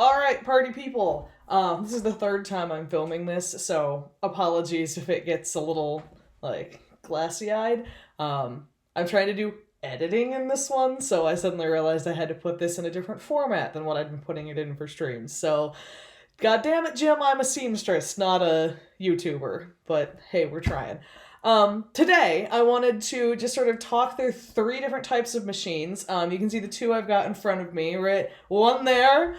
Alright, party people. This is the third time I'm filming this, so apologies if it gets a little, glassy-eyed. I'm trying to do editing in this one, so I suddenly realized I had to put this in a different format than what I'd been putting it in for streams. So, god damn it, Jim, I'm a seamstress, not a YouTuber. But hey, we're trying. Today, I wanted to just sort of talk through three different types of machines. You can see the two I've got in front of me, right? One there,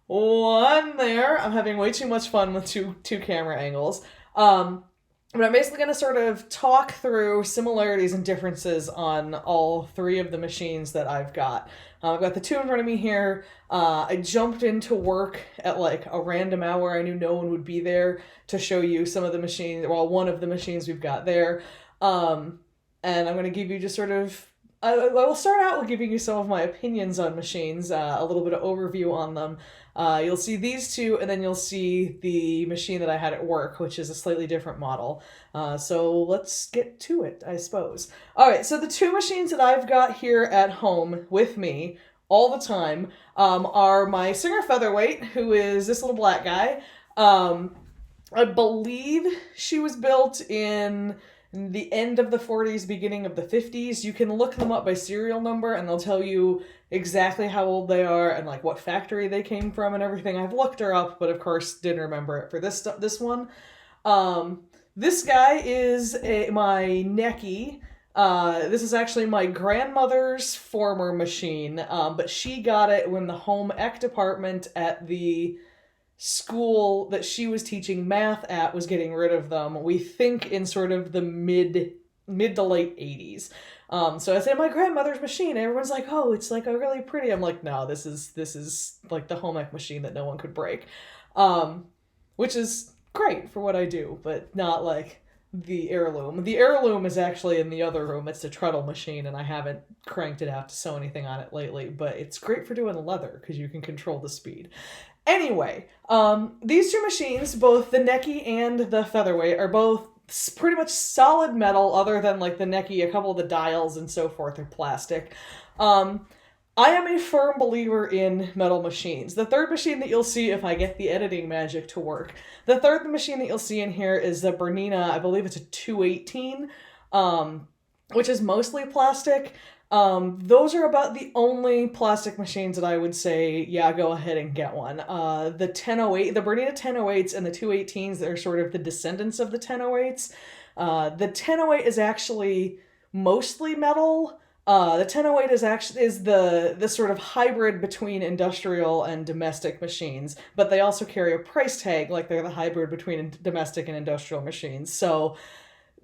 one there. I'm having way too much fun with two camera angles. But I'm basically going to sort of talk through similarities and differences on all three of the machines that I've got. I've got the two in front of me here. I jumped into work at like a random hour. I knew no one would be there to show you some of the machines, well, one of the machines we've got there. And I'm going to give you just sort of, I will start out with giving you some of my opinions on machines, a little bit of overview on them. You'll see these two, and then you'll see the machine that I had at work, which is a slightly different model. So let's get to it, I suppose. All right, so the two machines that I've got here at home with me all the time are my Singer Featherweight, who is this little black guy. I believe she was built in the end of the 40s, beginning of the 50s. You can look them up by serial number and they'll tell you exactly how old they are and like what factory they came from and everything. I've looked her up, but of course didn't remember it for this one. This guy is my Necchi. This is actually my grandmother's former machine, but she got it when the home ec department at the school that she was teaching math at was getting rid of them. We think in sort of the mid to late 80s. So I say my grandmother's machine. Everyone's like, oh, it's like a really pretty. I'm like, no, this is like the home ec machine that no one could break, which is great for what I do, but not like the heirloom. The heirloom is actually in the other room. It's the treadle machine, and I haven't cranked it out to sew anything on it lately. But it's great for doing leather because you can control the speed. Anyway, these two machines, both the Necchi and the Featherweight, are both pretty much solid metal, other than like the Necchi, a couple of the dials and so forth are plastic. I am a firm believer in metal machines. The third machine that you'll see if I get the editing magic to work, the third machine that you'll see in here is the Bernina, I believe it's a 218, which is mostly plastic. Those are about the only plastic machines that I would say, yeah, go ahead and get one. The 1008, the Bernina 1008s and the 218s, they're sort of the descendants of the 1008s. The 1008 is actually mostly metal. The 1008 is the sort of hybrid between industrial and domestic machines, but they also carry a price tag like they're the hybrid between domestic and industrial machines. So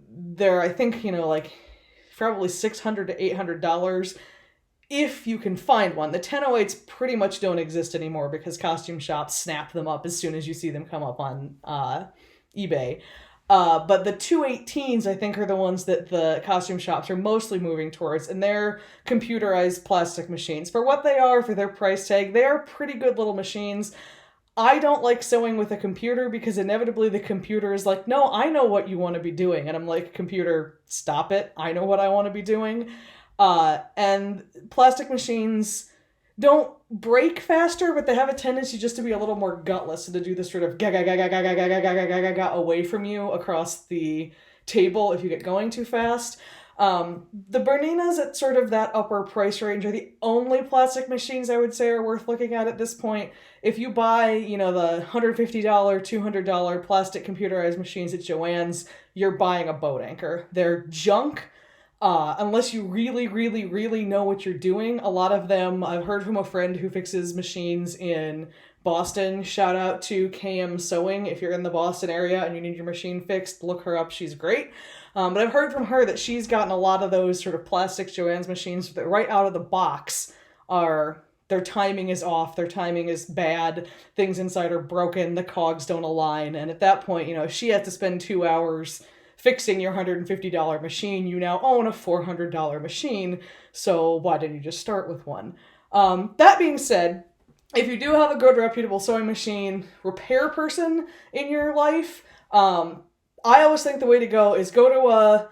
they're, I think, probably $600 to $800 if you can find one. The 1008s pretty much don't exist anymore because costume shops snap them up as soon as you see them come up on eBay. But the 218s, I think, are the ones that the costume shops are mostly moving towards, and they're computerized plastic machines. For what they are, for their price tag, they are pretty good little machines. I don't like sewing with a computer because inevitably the computer is like, no, I know what you want to be doing. And I'm like, computer, stop it. I know what I want to be doing. And plastic machines don't break faster, but they have a tendency just to be a little more gutless and to do this sort of ga away from you across the table if you get going too fast. The Berninas at sort of that upper price range are the only plastic machines I would say are worth looking at this point. If you buy, the $150, $200 plastic computerized machines at Joann's, you're buying a boat anchor. They're junk. Unless you really, really, really know what you're doing. A lot of them, I've heard from a friend who fixes machines in Boston. Shout out to KM Sewing. If you're in the Boston area and you need your machine fixed, look her up. She's great. But I've heard from her that she's gotten a lot of those sort of plastic Joann's machines that right out of the box their timing is off, their timing is bad, things inside are broken, the cogs don't align, and at that point, if she had to spend 2 hours fixing your $150 machine, you now own a $400 machine, so why didn't you just start with one? That being said, if you do have a good reputable sewing machine repair person in your life, I always think the way to go is go to a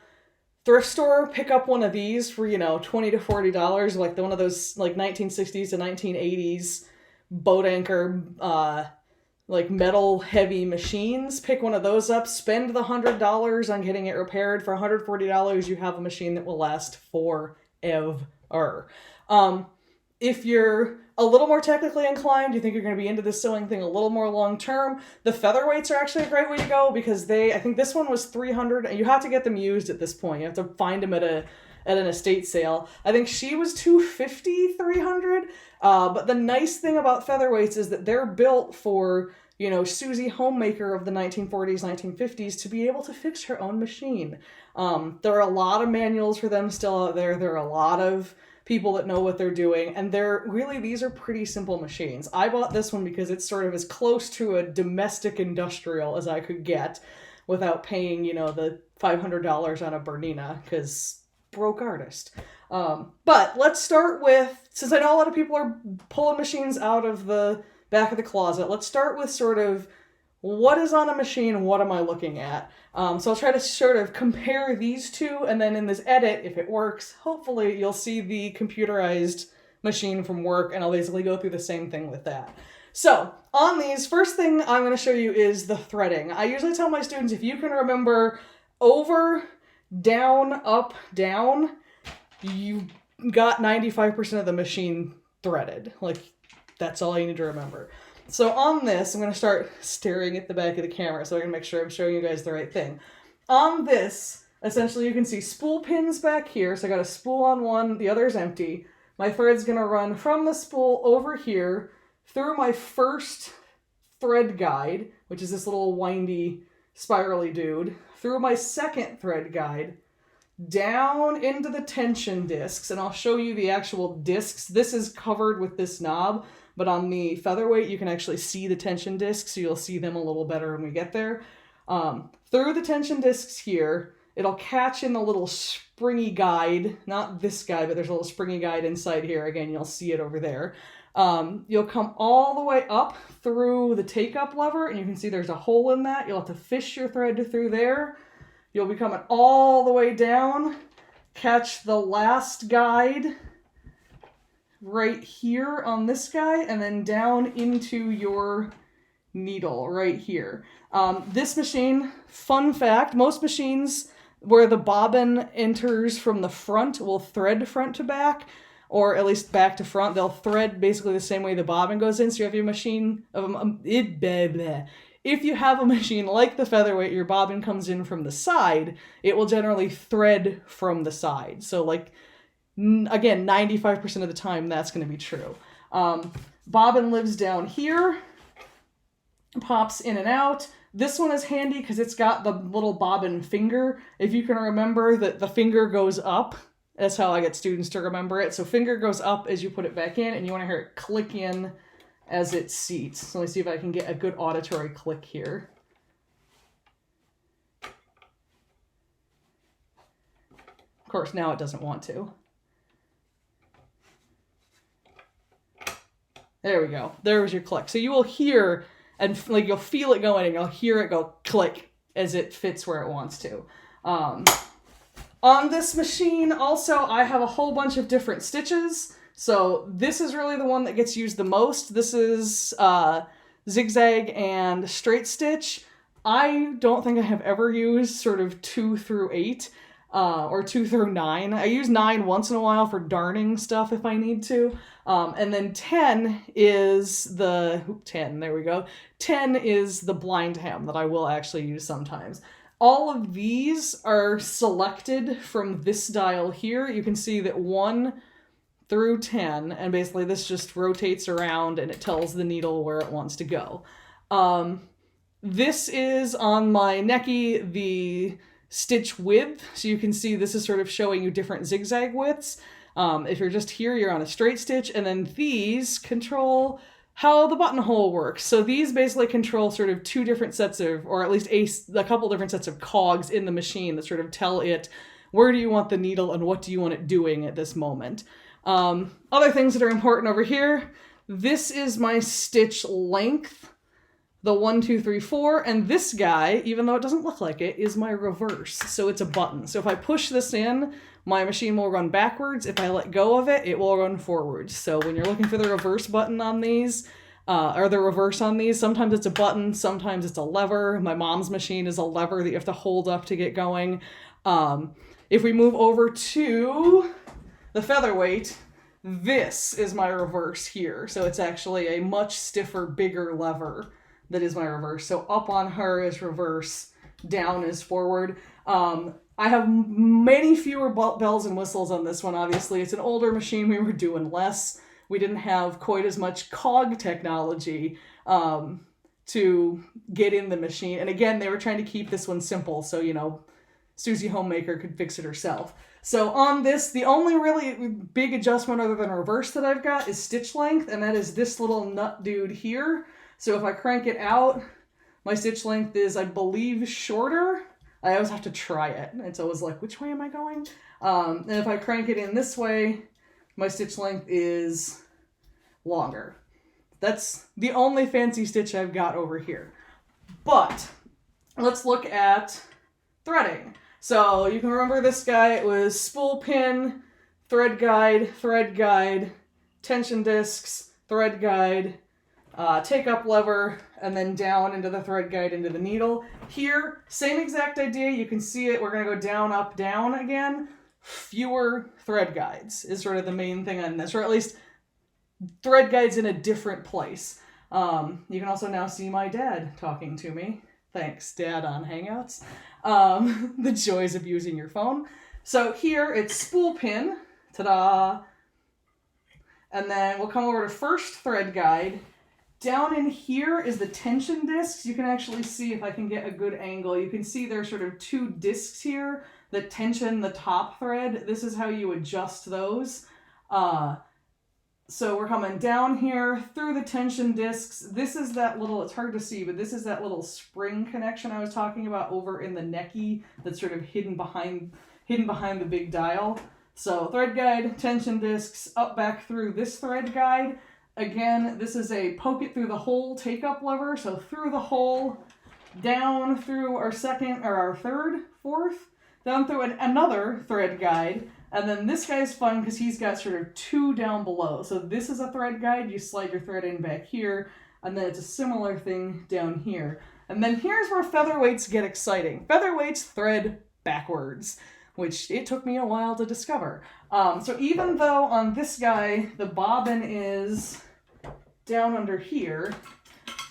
thrift store, pick up one of these for, $20 to $40, like one of those like 1960s to 1980s boat anchor, like metal heavy machines. Pick one of those up, spend the $100 on getting it repaired. For $140, you have a machine that will last forever. If you're a little more technically inclined, you think you're going to be into this sewing thing a little more long term, the Featherweights are actually a great way to go, because I think this one was $300, and you have to get them used at this point. You have to find them at an estate sale. I think she was $250, $300. But the nice thing about Featherweights is that they're built for, you know, Susie Homemaker of the 1940s, 1950s to be able to fix her own machine. There are a lot of manuals for them still out there. There are a lot of people that know what they're doing, and these are pretty simple machines. I bought this one because it's sort of as close to a domestic industrial as I could get without paying, you know, the $500 on a Bernina, because broke artist. But let's start with, since I know a lot of people are pulling machines out of the back of the closet, let's start with sort of what is on a machine, what am I looking at? So I'll try to sort of compare these two, and then in this edit, if it works, hopefully you'll see the computerized machine from work, and I'll basically go through the same thing with that. So on these, first thing I'm going to show you is the threading. I usually tell my students, if you can remember over, down, up, down, you got 95% of the machine threaded. Like, that's all you need to remember. So on this, I'm going to start staring at the back of the camera so I can make sure I'm showing you guys the right thing. On this, essentially you can see spool pins back here. So I got a spool on one, the other is empty. My thread's going to run from the spool over here through my first thread guide, which is this little windy, spirally dude, through my second thread guide, down into the tension discs, and I'll show you the actual discs. This is covered with this knob, but on the Featherweight, you can actually see the tension discs, so you'll see them a little better when we get there. Through the tension discs here, it'll catch in the little springy guide, not this guide, but there's a little springy guide inside here. Again, you'll see it over there. You'll come all the way up through the take-up lever, and you can see there's a hole in that. You'll have to fish your thread through there. You'll be coming all the way down, catch the last guide right here on this guy, and then down into your needle right here. This machine, fun fact, most machines where the bobbin enters from the front will thread front to back, or at least back to front. They'll thread basically the same way the bobbin goes in. So you have your machine, if you have a machine like the Featherweight, your bobbin comes in from the side, it will generally thread from the side. So like, again, 95% of the time that's going to be true. Bobbin lives down here, pops in and out. This one is handy because it's got the little bobbin finger. If you can remember that the finger goes up, that's how I get students to remember it. So finger goes up as you put it back in, and you want to hear it click in as it seats. So let me see if I can get a good auditory click here. Of course, now it doesn't want to. There we go. There was your click. So you will hear, and like you'll feel it going, and you'll hear it go click as it fits where it wants to. On this machine, also, I have a whole bunch of different stitches. So this is really the one that gets used the most. This is zigzag and straight stitch. I don't think I have ever used sort of 2 through 8 or 2 through 9. I use 9 once in a while for darning stuff if I need to. And then 10 is the, 10, there we go. 10 is the blind hem that I will actually use sometimes. All of these are selected from this dial here. You can see that 1 through 10, and basically this just rotates around and it tells the needle where it wants to go. This is on my Necchi, the stitch width, so you can see this is sort of showing you different zigzag widths. If you're just here, you're on a straight stitch, and then these control how the buttonhole works. So these basically control sort of 2 different sets of, or at least a couple different sets of cogs in the machine that sort of tell it where do you want the needle and what do you want it doing at this moment. Other things that are important over here, this is my stitch length, the 1, 2, 3, 4, and this guy, even though it doesn't look like it, is my reverse. So it's a button. So if I push this in, my machine will run backwards. If I let go of it, it will run forwards. So when you're looking for the reverse button on these, or the reverse on these. Sometimes it's a button, sometimes it's a lever. My mom's machine is a lever that you have to hold up to get going. If we move over to the Featherweight, this is my reverse here. So it's actually a much stiffer, bigger lever that is my reverse. So up on her is reverse, down is forward. I have many fewer bells and whistles on this one, obviously. It's an older machine, we were doing less. We didn't have quite as much cog technology to get in the machine. And again, they were trying to keep this one simple, so, you know, Susie Homemaker could fix it herself. So on this, the only really big adjustment other than reverse that I've got is stitch length, and that is this little nut dude here. So if I crank it out, my stitch length is, I believe, shorter. I always have to try it. It's always like, which way am I going? And if I crank it in this way, my stitch length is longer. That's the only fancy stitch I've got over here. But let's look at threading. So you can remember this guy, it was spool pin, thread guide, tension discs, thread guide, take up lever, and then down into the thread guide into the needle. Here, same exact idea. You can see it. We're going to go down, up, down again. Fewer thread guides is sort of the main thing on this, or at least thread guides in a different place. You can also now see my dad talking to me. Thanks, Dad, on Hangouts. The joys of using your phone. So here it's spool pin. Ta-da! And then we'll come over to first thread guide. Down in here is the tension discs. You can actually see, if I can get a good angle, you can see there's sort of two discs here that tension the top thread. This is how you adjust those. So we're coming down here through the tension discs. This is that little, it's hard to see, but this is that little spring connection I was talking about over in the Necchi that's sort of hidden behind the big dial. So thread guide, tension discs, up back through this thread guide. Again, this is a poke it through the hole take up lever. So through the hole, down through our second or our third, fourth, down through another thread guide. And then this guy's fun because he's got sort of two down below. So this is a thread guide. You slide your thread in back here, and then it's a similar thing down here. And then here's where featherweights get exciting. Featherweights thread backwards, which it took me a while to discover. So even though on this guy, the bobbin is down under here,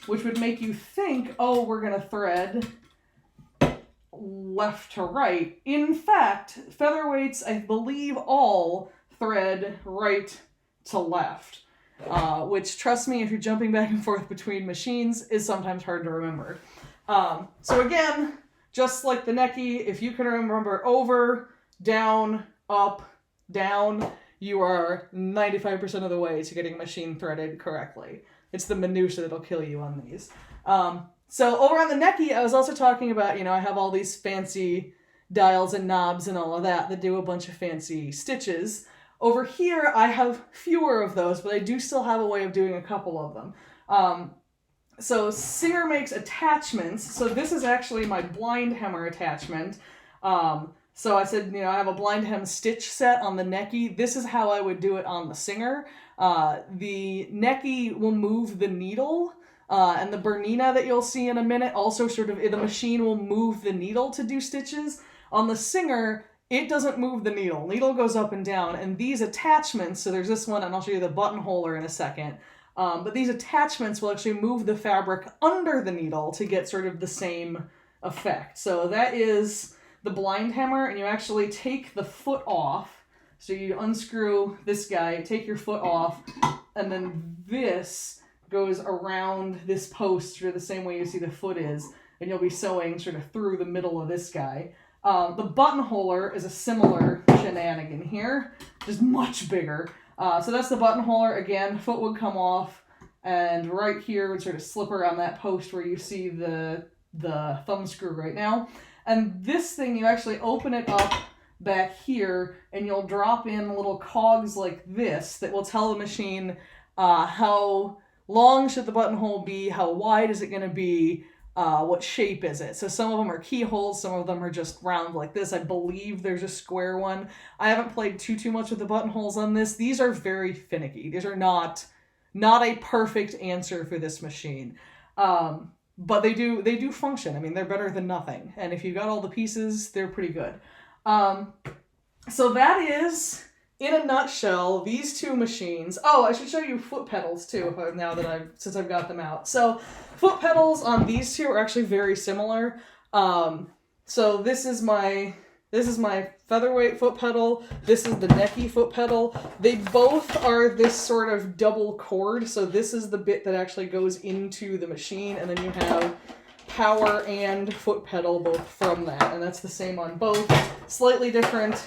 which would make you think, oh, we're going to thread left to right. In fact, featherweights, I believe, all thread right to left, which, trust me, if you're jumping back and forth between machines, is sometimes hard to remember. So again, just like the Necchi, if you can remember over, down, up, down, you are 95% of the way to getting machine threaded correctly. It's the minutia that'll kill you on these. So over on the Necchi, I was also talking about, I have all these fancy dials and knobs and all of that do a bunch of fancy stitches. Over here, I have fewer of those, but I do still have a way of doing a couple of them. So Singer makes attachments. So this is actually my blind hemmer attachment. So I said, I have a blind hem stitch set on the Necchi. This is how I would do it on the Singer. The Necchi will move the needle. And the Bernina that you'll see in a minute also the machine will move the needle to do stitches. On the Singer, it doesn't move the needle. Needle goes up and down. And these attachments, so there's this one, and I'll show you the buttonholer in a second. But these attachments will actually move the fabric under the needle to get sort of the same effect. So that is the blind hammer, and you actually take the foot off. So you unscrew this guy, take your foot off, and then this goes around this post or the same way you see the foot is, and you'll be sewing sort of through the middle of this guy. The buttonholer is a similar shenanigan here, just much bigger. So that's the buttonholer. Again, foot would come off, and right here would sort of slip around that post where you see the thumb screw right now. And this thing, you actually open it up back here, and you'll drop in little cogs like this that will tell the machine how long should the buttonhole be, how wide is it going to be, what shape is it. So some of them are keyholes, some of them are just round like this. I believe there's a square one. I haven't played too much with the buttonholes on this. These are very finicky. These are not Not a perfect answer for this machine. But they do function. I mean, they're better than nothing. And if you got all the pieces, they're pretty good. So that is, in a nutshell, these two machines. Oh, I should show you foot pedals too, since I've got them out. So foot pedals on these two are actually very similar. So this is my Featherweight foot pedal. This is the Necchi foot pedal. They both are this sort of double cord. So this is the bit that actually goes into the machine, and then you have power and foot pedal both from that. And that's the same on both. Slightly different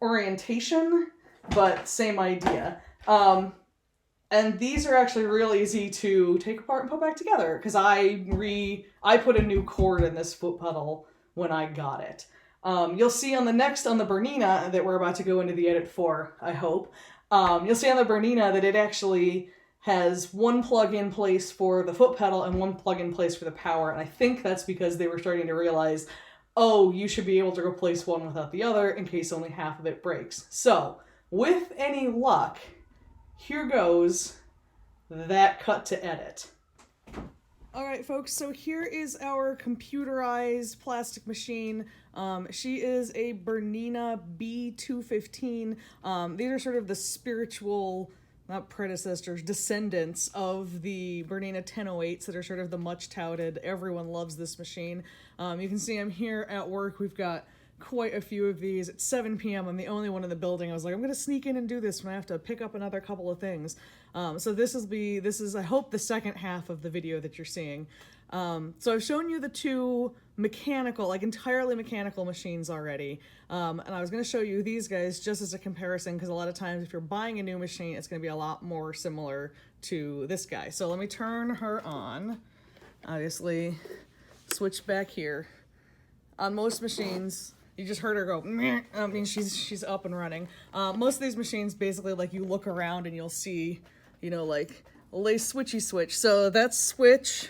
orientation, but same idea. And these are actually real easy to take apart and put back together, because I put a new cord in this foot pedal when I got it. You'll see on the Bernina that we're about to go into the edit for, I hope. You'll see on the Bernina that it actually has one plug-in place for the foot pedal and one plug-in place for the power, and I think that's because they were starting to realize, oh, you should be able to replace one without the other in case only half of it breaks. So, with any luck, here goes that cut to edit. Alright folks, so here is our computerized plastic machine. She is a Bernina B215. These are sort of the spiritual, not predecessors, descendants of the Bernina 1008s that are sort of the much touted, everyone loves this machine. You can see I'm here at work. We've got quite a few of these. It's 7 p.m. I'm the only one in the building. I was like, I'm gonna sneak in and do this when I have to pick up another couple of things. So this is I hope the second half of the video that you're seeing. So I've shown you the two mechanical, like entirely mechanical machines already. And I was gonna show you these guys just as a comparison, because a lot of times if you're buying a new machine, it's gonna be a lot more similar to this guy. So let me turn her on. Obviously, switch back here. On most machines, you just heard her go, meh. I mean, she's up and running. Most of these machines, basically, like, you look around and you'll see, you know, like, a switchy switch. So that's switch.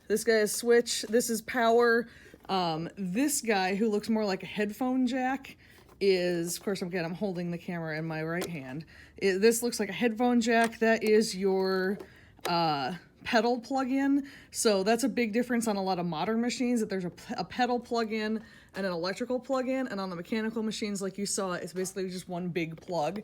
This guy is switch. This is power. This guy, who looks more like a headphone jack, is, of course, again, I'm holding the camera in my right hand. This looks like a headphone jack. That is your pedal plug-in. So that's a big difference on a lot of modern machines, that there's a pedal plug-in and an electrical plug-in, and on the mechanical machines, like you saw, it's basically just one big plug.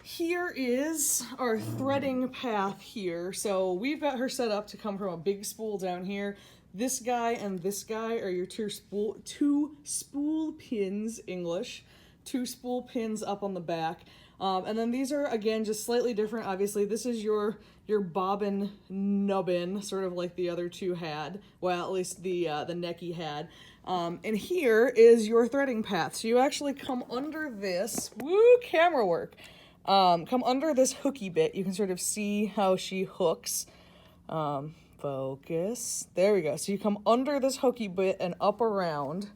Here is our threading path here. So we've got her set up to come from a big spool down here. This guy and this guy are your two spool pins, English. 2 spool pins up on the back. And then these are, again, just slightly different. Obviously, this is your bobbin nubbin, sort of like the other two had. Well, at least the Necchi had. And here is your threading path. So you actually come under this, woo, camera work. Come under this hooky bit. You can sort of see how she hooks. Focus. There we go. So you come under this hooky bit and up around,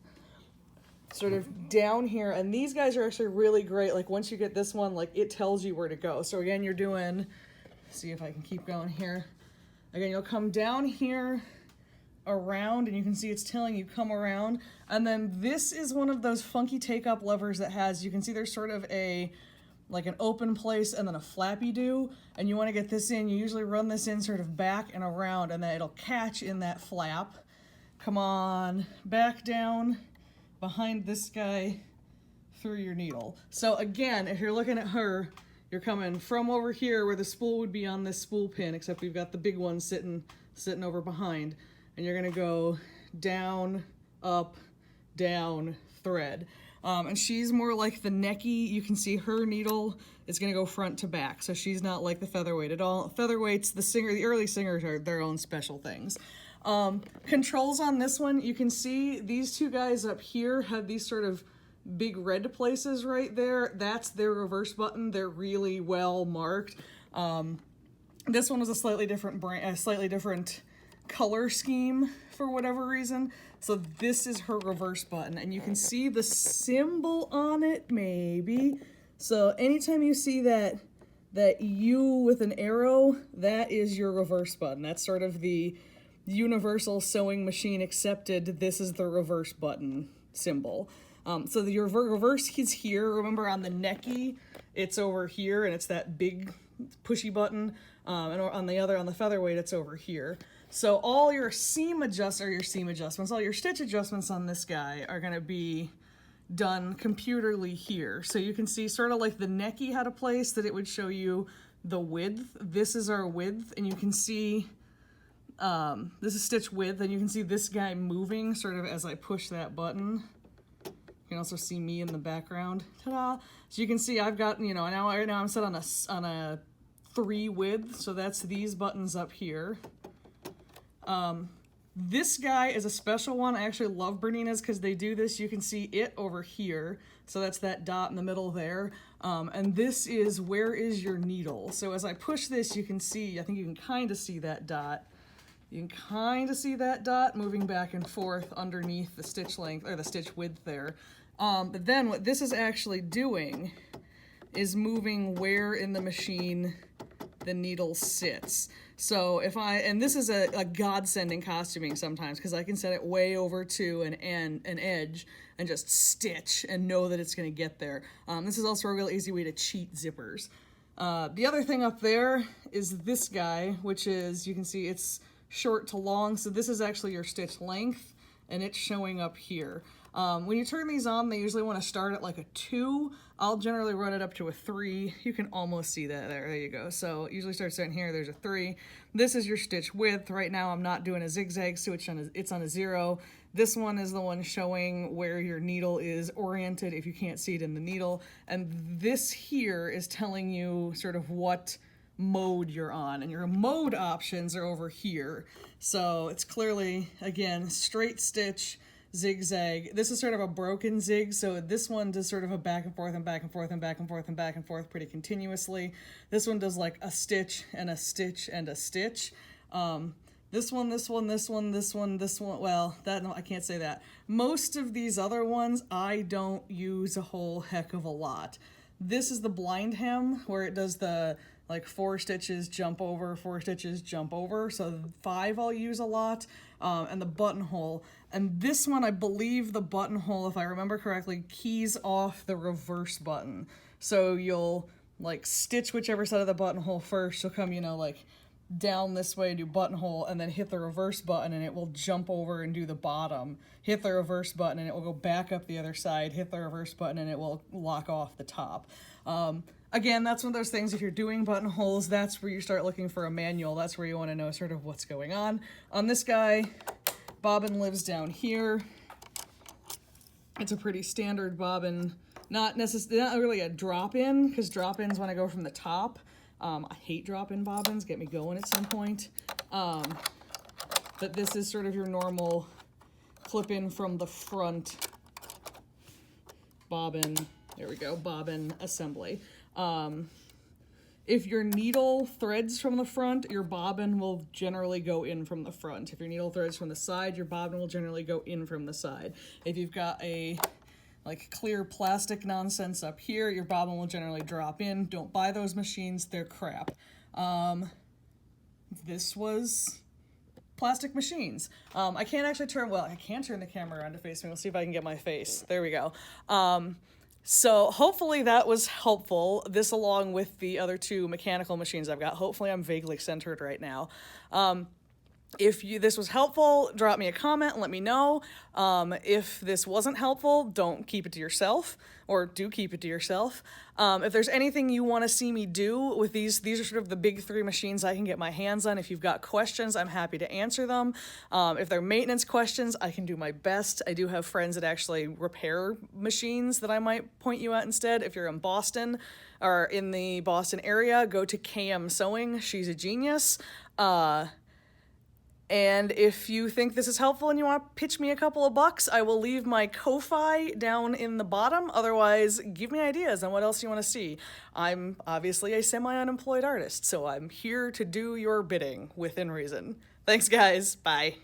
sort of down here. And these guys are actually really great. Like, once you get this one, like, it tells you where to go. So again, you're doing, see if I can keep going here. Again, you'll come down here around, and you can see it's telling you come around. And then this is one of those funky take-up levers that has, you can see there's sort of like an open place and then a flappy do, and you want to get this in, you usually run this in sort of back and around, and then it'll catch in that flap. Come on, back down behind this guy through your needle. So again, if you're looking at her, you're coming from over here where the spool would be on this spool pin, except we've got the big one sitting over behind, and you're gonna go down, up, down, thread. And she's more like the Necchi. You can see her needle is going to go front to back, so she's not like the Featherweight at all. Featherweights, the early singers are their own special things. Controls on this one, you can see these two guys up here have these sort of big red places right there. That's their reverse button. They're really well marked. This one was a slightly different brand, a slightly different color scheme for whatever reason. So this is her reverse button, and you can see the symbol on it, maybe. So anytime you see that U with an arrow, that is your reverse button. That's sort of the universal sewing machine accepted, this is the reverse button symbol. So your reverse is here. Remember on the Necchi, it's over here, and it's that big pushy button. And on the Featherweight, it's over here. So all your seam adjustments, all your stitch adjustments on this guy are gonna be done computerly here. So you can see sort of like the Necchi had a place that it would show you the width. This is our width, and you can see this is stitch width, and you can see this guy moving sort of as I push that button. You can also see me in the background. Ta-da! So you can see I've got, you know, right now I'm set on a 3 width, so that's these buttons up here. This guy is a special one. I actually love Bernina's because they do this. You can see it over here. So that's that dot in the middle there. And this is where is your needle. So as I push this, you can see, I think you can kind of see that dot. You can kind of see that dot moving back and forth underneath the stitch length, or the stitch width there. But then what this is actually doing is moving where in the machine the needle sits. So if and this is a godsend in costuming sometimes, because I can set it way over to an edge and just stitch and know that it's going to get there. This is also a real easy way to cheat zippers. The other thing up there is this guy, which is, you can see it's short to long, so this is actually your stitch length, and it's showing up here. When you turn these on, they usually want to start at like a 2. I'll generally run it up to a 3. You can almost see that there. There you go. So it usually starts in here. There's a 3. This is your stitch width. Right now I'm not doing a zigzag, so it's on a 0. This one is the one showing where your needle is oriented if you can't see it in the needle. And this here is telling you sort of what mode you're on, and your mode options are over here. So it's clearly, again, straight stitch, zigzag. This is sort of a broken zig, so this one does sort of a back and forth and back and forth and back and forth and back and forth pretty continuously. This one does like a stitch and a stitch and a stitch. This one, well, no, I can't say that. Most of these other ones, I don't use a whole heck of a lot. This is the blind hem, where it does the like 4 stitches, jump over, 4 stitches, jump over. So 5 I'll use a lot, and the buttonhole. And this one, I believe the buttonhole, if I remember correctly, keys off the reverse button. So you'll like stitch whichever side of the buttonhole first. You'll come, you know, like down this way, do buttonhole, and then hit the reverse button, and it will jump over and do the bottom. Hit the reverse button, and it will go back up the other side. Hit the reverse button, and it will lock off the top. Again, that's one of those things, if you're doing buttonholes, that's where you start looking for a manual. That's where you want to know sort of what's going on. On this guy, bobbin lives down here. It's a pretty standard bobbin. Not really a drop-in, because drop-ins when I go from the top. I hate drop-in bobbins, get me going at some point. But this is sort of your normal clip-in from the front bobbin. There we go, bobbin assembly. If your needle threads from the front, your bobbin will generally go in from the front. If your needle threads from the side, your bobbin will generally go in from the side. If you've got a like clear plastic nonsense up here, your bobbin will generally drop in. Don't buy those machines, they're crap. This was plastic machines. I can't actually I can turn the camera around to face me. We'll see if I can get my face. There we go. So hopefully that was helpful. This along with the other 2 mechanical machines I've got. Hopefully I'm vaguely centered right now. If this was helpful, drop me a comment and let me know. If this wasn't helpful, don't keep it to yourself, or do keep it to yourself. If there's anything you want to see me do with these are sort of the big 3 machines I can get my hands on. If you've got questions, I'm happy to answer them. If they're maintenance questions, I can do my best. I do have friends that actually repair machines that I might point you at instead. If you're in Boston or in the Boston area, go to KM Sewing. She's a genius. And if you think this is helpful and you want to pitch me a couple of bucks, I will leave my Ko-Fi down in the bottom. Otherwise, give me ideas on what else you want to see. I'm obviously a semi-unemployed artist, so I'm here to do your bidding within reason. Thanks, guys. Bye.